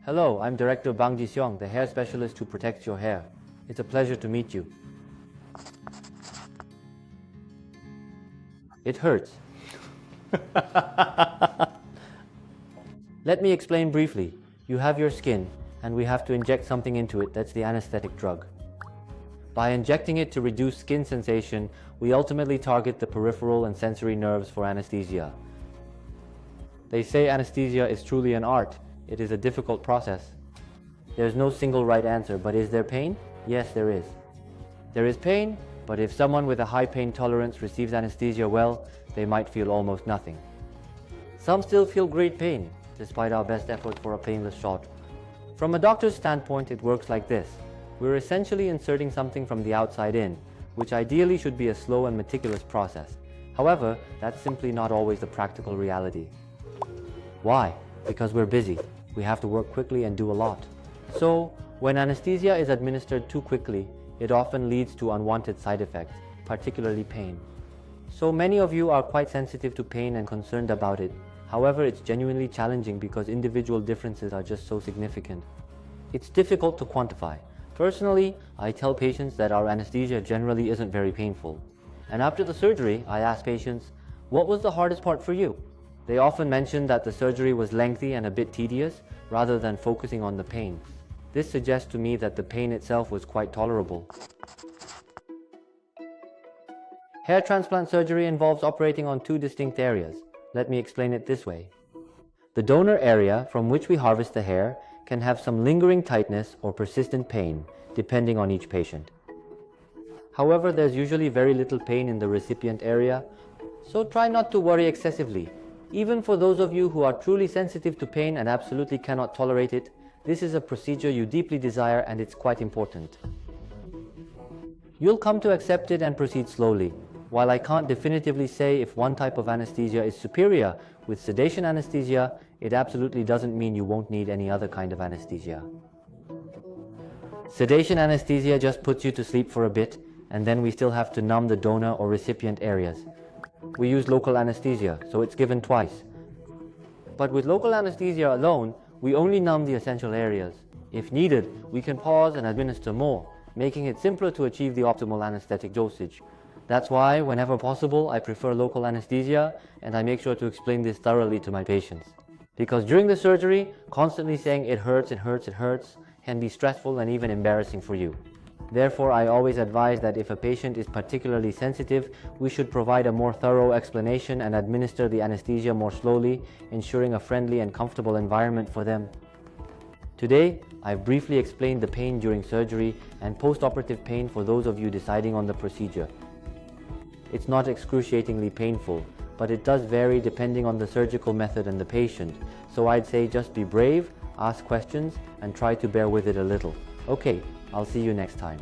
Hello, I'm Director Bang Ji-seong, the hair specialist who protects your hair. It's a pleasure to meet you. It hurts. Let me explain briefly. You have your skin, and we have to inject something into it. That's the anesthetic drug. By injecting it to reduce skin sensation, we ultimately target the peripheral and sensory nerves for anesthesia. They say anesthesia is truly an art. It is a difficult process. There's no single right answer, but is there pain? Yes, there is. There is pain, but if someone with a high pain tolerance receives anesthesia well, they might feel almost nothing. Some still feel great pain, despite our best effort for a painless shot. From a doctor's standpoint, it works like this. We're essentially inserting something from the outside in, which ideally should be a slow and meticulous process. However, that's simply not always the practical reality. Why? Because we're busy. We have to work quickly and do a lot. So, when anesthesia is administered too quickly, it often leads to unwanted side effects, particularly pain. So many of you are quite sensitive to pain and concerned about it. However, it's genuinely challenging because individual differences are just so significant. It's difficult to quantify. Personally, I tell patients that our anesthesia generally isn't very painful. And after the surgery, I ask patients, what was the hardest part for you? They often mention that the surgery was lengthy and a bit tedious, rather than focusing on the pain. This suggests to me that the pain itself was quite tolerable. Hair transplant surgery involves operating on two distinct areas. Let me explain it this way. The donor area, from which we harvest the hair, can have some lingering tightness or persistent pain, depending on each patient. However, there's usually very little pain in the recipient area, so try not to worry excessively. Even for those of you who are truly sensitive to pain and absolutely cannot tolerate it, this is a procedure you deeply desire and it's quite important. You'll come to accept it and proceed slowly. While I can't definitively say if one type of anesthesia is superior with sedation anesthesia, it absolutely doesn't mean you won't need any other kind of anesthesia. Sedation anesthesia just puts you to sleep for a bit, and then we still have to numb the donor or recipient areas. We use local anesthesia, so it's given twice. But with local anesthesia alone, we only numb the essential areas. If needed, we can pause and administer more, making it simpler to achieve the optimal anesthetic dosage. That's why, whenever possible, I prefer local anesthesia, and I make sure to explain this thoroughly to my patients. Because during the surgery, constantly saying it hurts, it hurts, it hurts can be stressful and even embarrassing for you. Therefore, I always advise that if a patient is particularly sensitive, we should provide a more thorough explanation and administer the anesthesia more slowly, ensuring a friendly and comfortable environment for them. Today, I've briefly explained the pain during surgery and post-operative pain for those of you deciding on the procedure. It's not excruciatingly painful, but it does vary depending on the surgical method and the patient. So I'd say just be brave, ask questions, and try to bear with it a little. Okay, I'll see you next time.